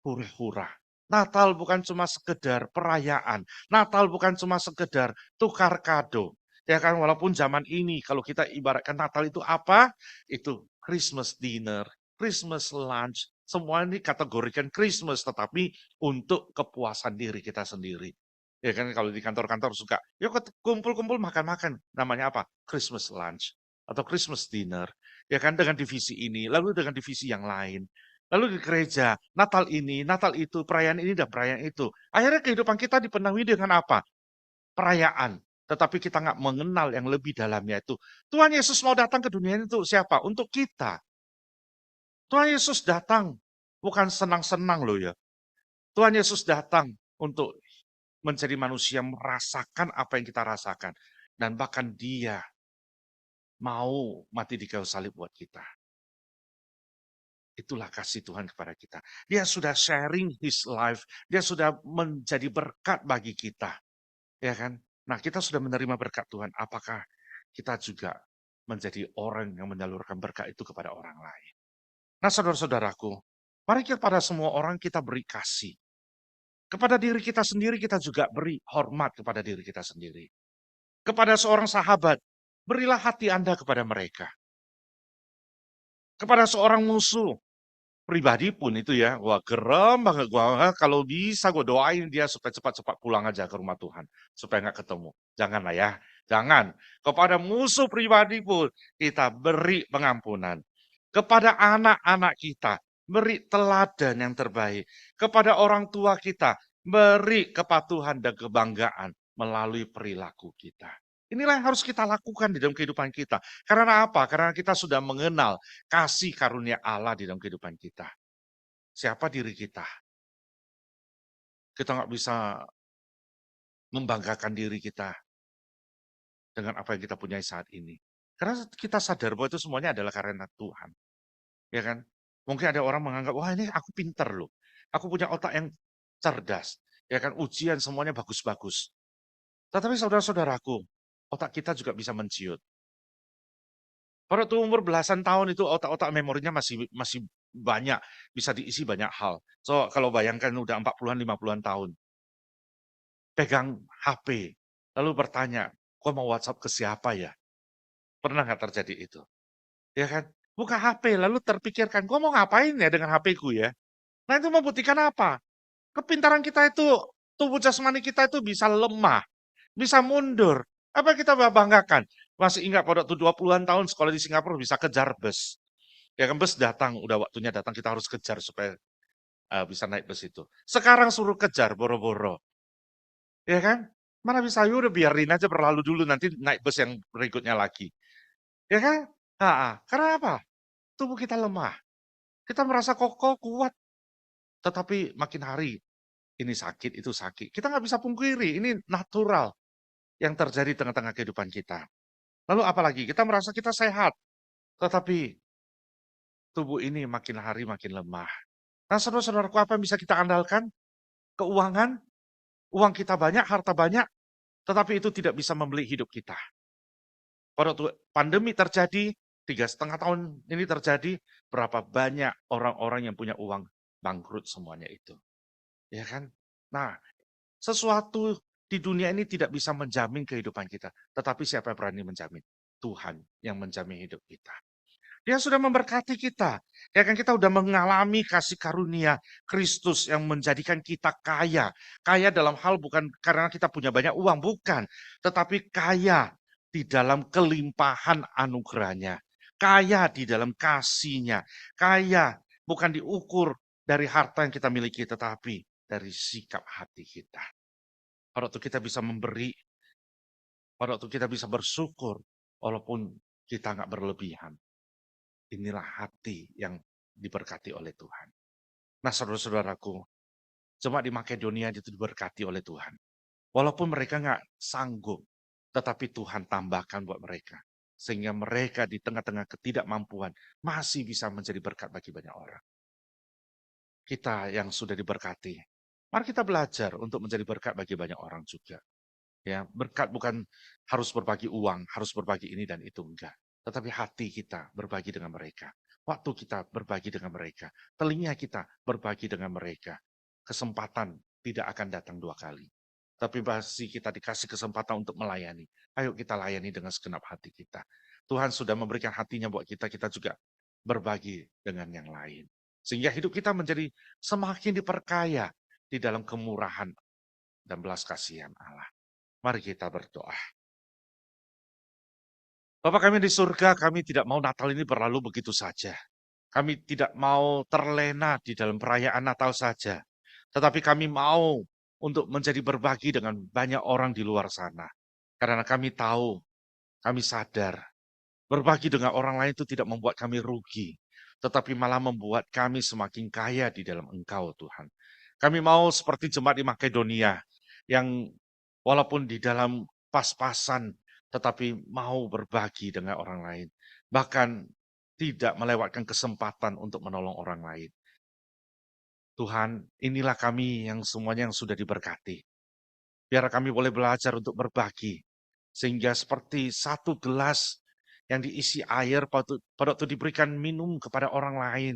hura-hura. Natal bukan cuma sekedar perayaan. Natal bukan cuma sekedar tukar kado. Ya kan, walaupun zaman ini kalau kita ibaratkan Natal itu apa? Itu Christmas dinner, Christmas lunch, semua ini kategorikan Christmas, tetapi untuk kepuasan diri kita sendiri. Ya kan kalau di kantor-kantor suka, yuk kumpul-kumpul makan-makan. Namanya apa? Christmas lunch atau Christmas dinner. Ya kan dengan divisi ini, lalu dengan divisi yang lain. Lalu di gereja, Natal ini, Natal itu, perayaan ini dan perayaan itu. Akhirnya kehidupan kita dipenuhi dengan apa? Perayaan. Tetapi kita nggak mengenal yang lebih dalamnya itu. Tuhan Yesus mau datang ke dunia ini untuk siapa? Untuk kita. Tuhan Yesus datang bukan senang-senang loh ya. Tuhan Yesus datang untuk menjadi manusia, merasakan apa yang kita rasakan. Dan bahkan dia mau mati di kayu salib buat kita. Itulah kasih Tuhan kepada kita. Dia sudah sharing his life. Dia sudah menjadi berkat bagi kita. Ya kan? Nah, kita sudah menerima berkat Tuhan. Apakah kita juga menjadi orang yang menyalurkan berkat itu kepada orang lain? Nah, saudara-saudaraku, mari kepada semua orang kita beri kasih. Kepada diri kita sendiri kita juga beri hormat kepada diri kita sendiri. Kepada seorang sahabat, berilah hati Anda kepada mereka. Kepada seorang musuh, pribadi pun itu ya, wah geram banget gua, kalau bisa gue doain dia supaya cepat-cepat pulang aja ke rumah Tuhan. Supaya nggak ketemu. Janganlah ya, jangan. Kepada musuh pribadi pun kita beri pengampunan. Kepada anak-anak kita, beri teladan yang terbaik. Kepada orang tua kita, beri kepatuhan dan kebanggaan melalui perilaku kita. Inilah yang harus kita lakukan di dalam kehidupan kita. Karena apa? Karena kita sudah mengenal kasih karunia Allah di dalam kehidupan kita. siapa diri kita. Kita nggak bisa membanggakan diri kita dengan apa yang kita punyai saat ini. Karena kita sadar bahwa itu semuanya adalah karena Tuhan. Ya kan? Mungkin ada orang menganggap, wah ini aku pinter loh. Aku punya otak yang cerdas. Ya kan? Ujian semuanya bagus-bagus. Tetapi saudara-saudaraku, otak kita juga bisa menciut. Pada tuh umur belasan tahun itu otak-otak memorinya masih banyak, bisa diisi banyak hal. So kalau bayangkan udah 40-an, 50-an tahun, pegang HP, lalu bertanya, kok mau WhatsApp ke siapa ya? Pernah nggak terjadi itu? Ya kan? Buka HP, lalu terpikirkan, kok mau ngapain ya dengan HP-ku ya? Nah itu membuktikan apa? Kepintaran kita itu, tubuh jasmani kita itu bisa lemah, bisa mundur. Apa yang kita banggakan? Masih ingat pada waktu 20-an tahun sekolah di Singapura bisa kejar bus. Ya kan bus datang, udah waktunya datang, kita harus kejar supaya bisa naik bus itu. Sekarang suruh kejar boro-boro. Ya kan? Mana bisa, ya udah biarin aja berlalu dulu, nanti naik bus yang berikutnya lagi. Ya kan? Karena apa? Tubuh kita lemah. Kita merasa kokoh, kuat. Tetapi makin hari, ini sakit, itu sakit. Kita nggak bisa pungkiri, ini natural yang terjadi tengah-tengah kehidupan kita. Lalu apalagi, kita merasa kita sehat. Tetapi tubuh ini makin hari makin lemah. Nah saudara-saudaraku, apa yang bisa kita andalkan? Keuangan, uang kita banyak, harta banyak, tetapi itu tidak bisa membeli hidup kita. Pada waktu pandemi terjadi, 3,5 tahun ini terjadi, berapa banyak orang-orang yang punya uang bangkrut semuanya itu. Ya kan? Nah, sesuatu di dunia ini tidak bisa menjamin kehidupan kita. Tetapi siapa yang berani menjamin? Tuhan yang menjamin hidup kita. Dia sudah memberkati kita. Ya kan kita sudah mengalami kasih karunia Kristus yang menjadikan kita kaya. Kaya dalam hal bukan karena kita punya banyak uang, bukan. Tetapi kaya di dalam kelimpahan anugerahnya. Kaya di dalam kasihnya. Kaya bukan diukur dari harta yang kita miliki, tetapi dari sikap hati kita. Pada waktu kita bisa memberi, pada waktu kita bisa bersyukur, walaupun kita nggak berlebihan. Inilah hati yang diberkati oleh Tuhan. Nah saudara-saudaraku, jemaat di Makedonia itu diberkati oleh Tuhan. Walaupun mereka nggak sanggup, tetapi Tuhan tambahkan buat mereka. Sehingga mereka di tengah-tengah ketidakmampuan masih bisa menjadi berkat bagi banyak orang. Kita yang sudah diberkati, mari kita belajar untuk menjadi berkat bagi banyak orang juga. Ya, berkat bukan harus berbagi uang, harus berbagi ini dan itu, enggak. Tetapi hati kita berbagi dengan mereka. Waktu kita berbagi dengan mereka. Telinga kita berbagi dengan mereka. Kesempatan tidak akan datang 2 kali. Tapi masih kita dikasih kesempatan untuk melayani. Ayo kita layani dengan segenap hati kita. Tuhan sudah memberikan hatinya buat kita, kita juga berbagi dengan yang lain. Sehingga hidup kita menjadi semakin diperkaya di dalam kemurahan dan belas kasihan Allah. Mari kita berdoa. Bapa kami di surga, kami tidak mau Natal ini berlalu begitu saja. Kami tidak mau terlena di dalam perayaan Natal saja. Tetapi kami mau untuk menjadi berbagi dengan banyak orang di luar sana. Karena kami tahu, kami sadar, berbagi dengan orang lain itu tidak membuat kami rugi. Tetapi malah membuat kami semakin kaya di dalam Engkau Tuhan. Kami mau seperti jemaat di Makedonia, yang walaupun di dalam pas-pasan, tetapi mau berbagi dengan orang lain. Bahkan tidak melewatkan kesempatan untuk menolong orang lain. Tuhan, inilah kami yang semuanya yang sudah diberkati. Biar kami boleh belajar untuk berbagi. Sehingga seperti satu gelas yang diisi air pada waktu diberikan minum kepada orang lain.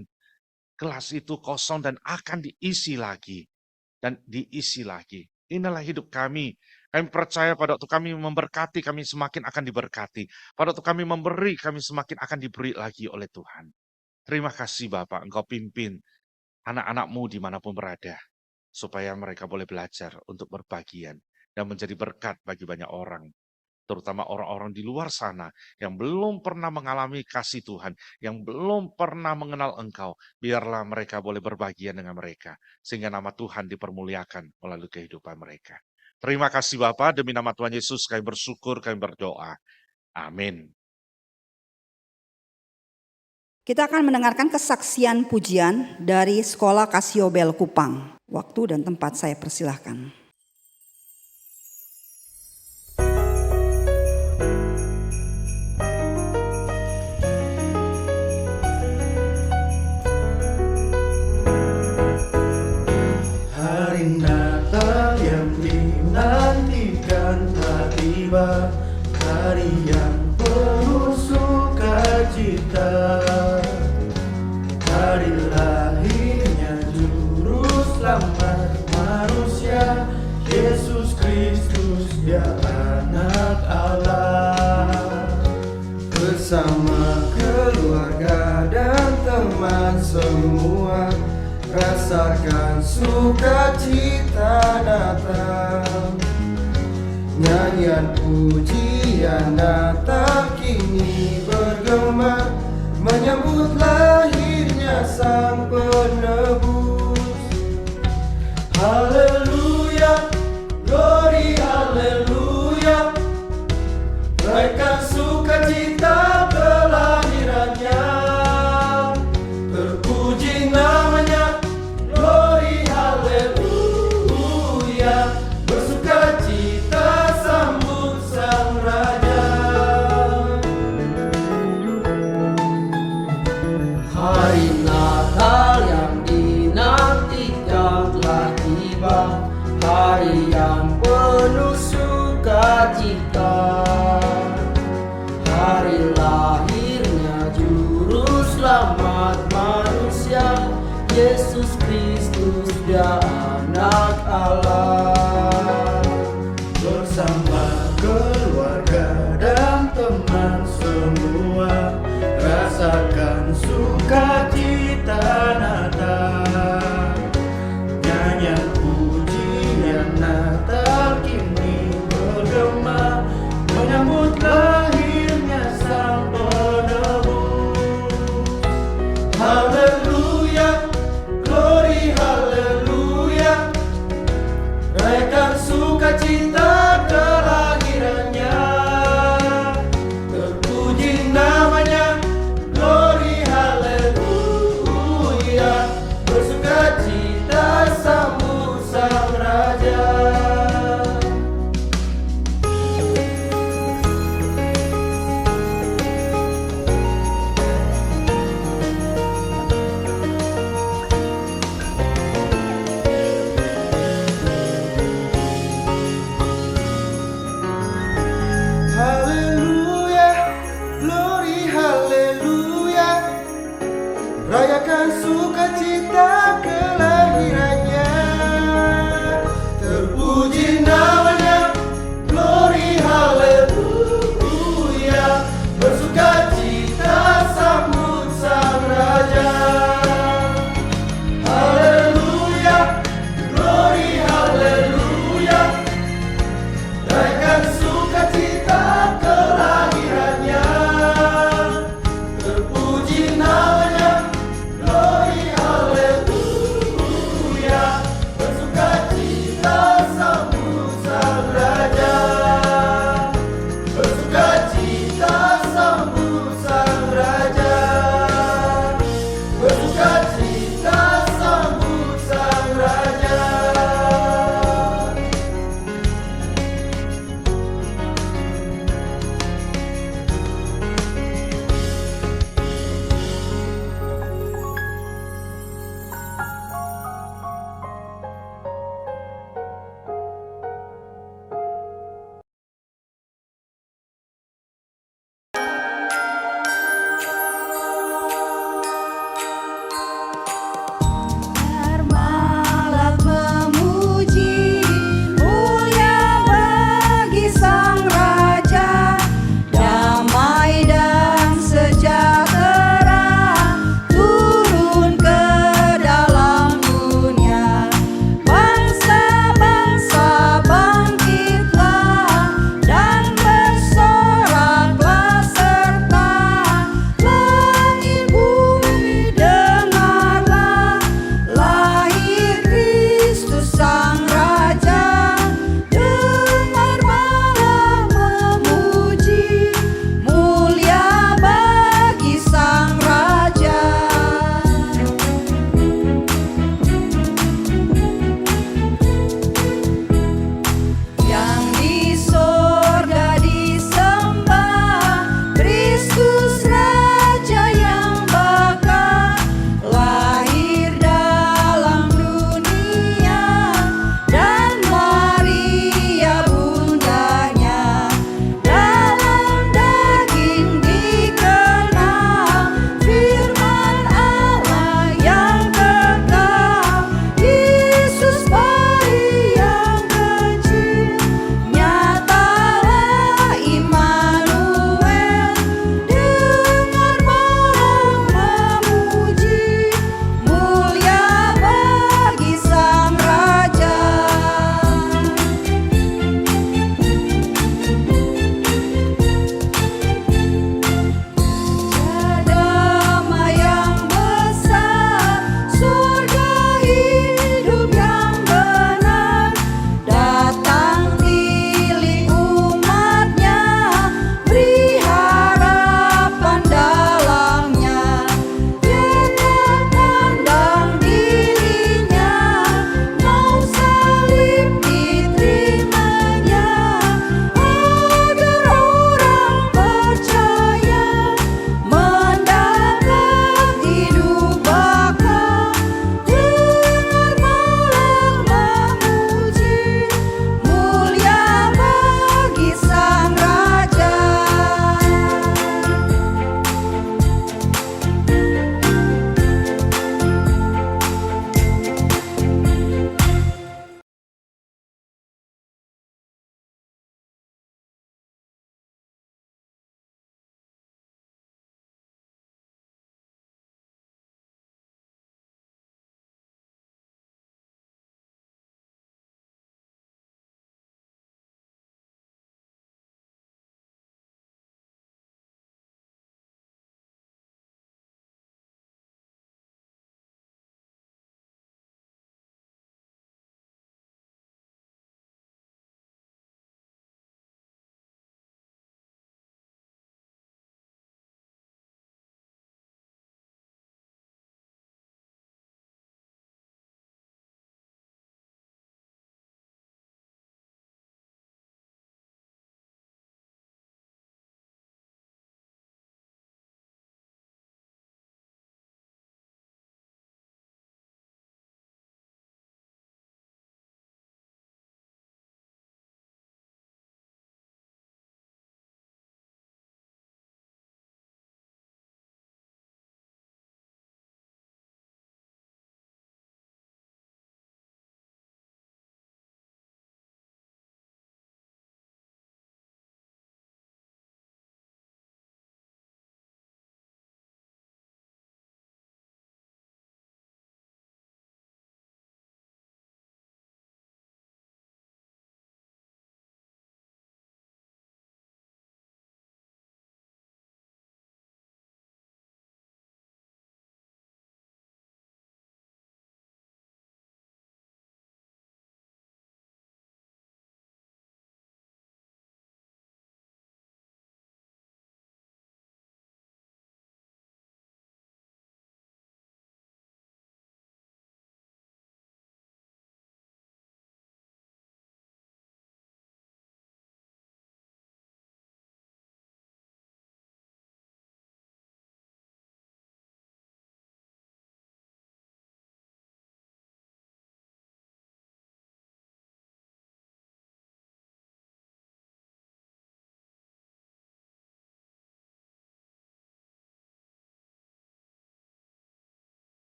Gelas itu kosong dan akan diisi lagi. Dan diisi lagi. Inilah hidup kami. Kami percaya pada waktu kami memberkati, kami semakin akan diberkati. Pada waktu kami memberi, kami semakin akan diberi lagi oleh Tuhan. Terima kasih Bapak, Engkau pimpin anak-anak-Mu dimanapun berada. Supaya mereka boleh belajar untuk berbagian dan menjadi berkat bagi banyak orang. Terutama orang-orang di luar sana yang belum pernah mengalami kasih Tuhan, yang belum pernah mengenal Engkau. Biarlah mereka boleh berbagian dengan mereka, sehingga nama Tuhan dipermuliakan melalui kehidupan mereka. Terima kasih Bapa, demi nama Tuhan Yesus kami bersyukur, kami berdoa. Amin. Kita akan mendengarkan kesaksian pujian dari Sekolah Casio Bel Kupang. Waktu dan tempat saya persilahkan. Hari Natal yang dinantikan telah tiba, hari yang penuh sukacita, hari lahirnya Juru Selamat manusia, Yesus Kristus, Dia Anak Allah. Bersama keluarga dan teman semua, rasakan sukacita datang. Nyanyian pujian Natal kini bergema, menyambut lahirnya Sang Penebus. Haleluya, glory haleluya, rayakan sukacita kelahirannya. Terpuji namanya, glory haleluya, bersukacita sambut Sang Raja. Hari Natal yang dinantikan telah tiba, hari yang penuh sukacita, hari lahirnya Juru Selamat manusia, Yesus Kristus, Dia Anak Allah. Bersama keluarga dan teman semua, rasakan sukacita Natal. Nyanyian pujian Natal kini bergema, menyambut lahirnya Sang Penebus. Haleluya, glory haleluya, rayakan sukacita kelahirannya. Terpuji namanya, glory haleluya,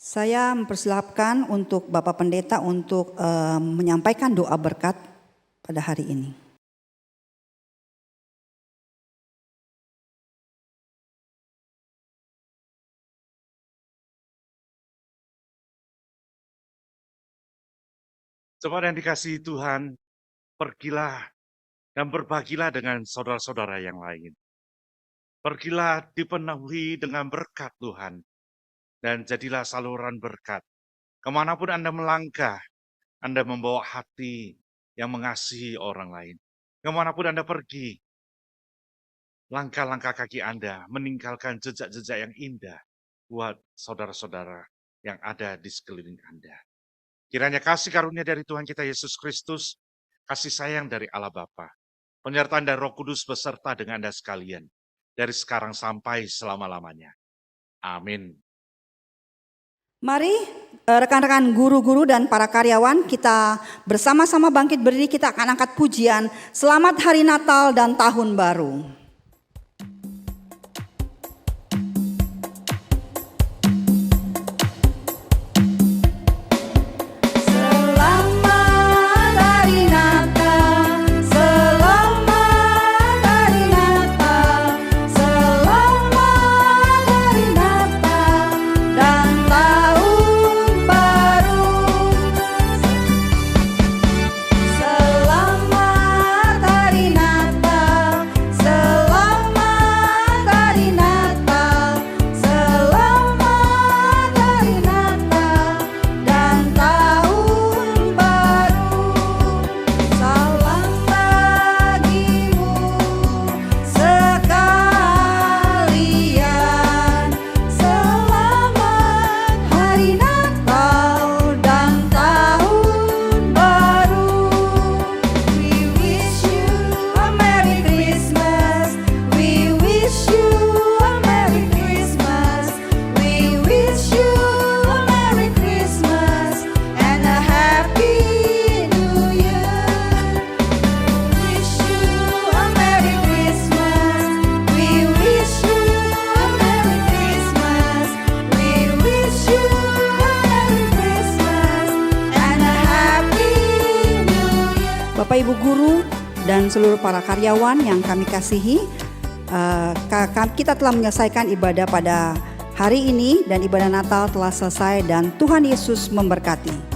Saya mempersilahkan untuk Bapak Pendeta untuk menyampaikan doa berkat pada hari ini. Jemaat yang dikasihi Tuhan, pergilah dan berbagilah dengan saudara-saudara yang lain. Pergilah dipenuhi dengan berkat Tuhan. Dan jadilah saluran berkat. Kemanapun Anda melangkah, Anda membawa hati yang mengasihi orang lain. Kemanapun Anda pergi, langkah-langkah kaki Anda meninggalkan jejak-jejak yang indah buat saudara-saudara yang ada di sekeliling Anda. Kiranya kasih karunia dari Tuhan kita Yesus Kristus, kasih sayang dari Allah Bapa, penyertaan dari Roh Kudus beserta dengan Anda sekalian, dari sekarang sampai selama-lamanya. Amin. Mari rekan-rekan guru-guru dan para karyawan kita bersama-sama bangkit berdiri, kita akan angkat pujian Selamat Hari Natal dan Tahun Baru. Bapak Ibu guru dan seluruh para karyawan yang kami kasihi, kita telah menyelesaikan ibadah pada hari ini dan ibadah Natal telah selesai dan Tuhan Yesus memberkati.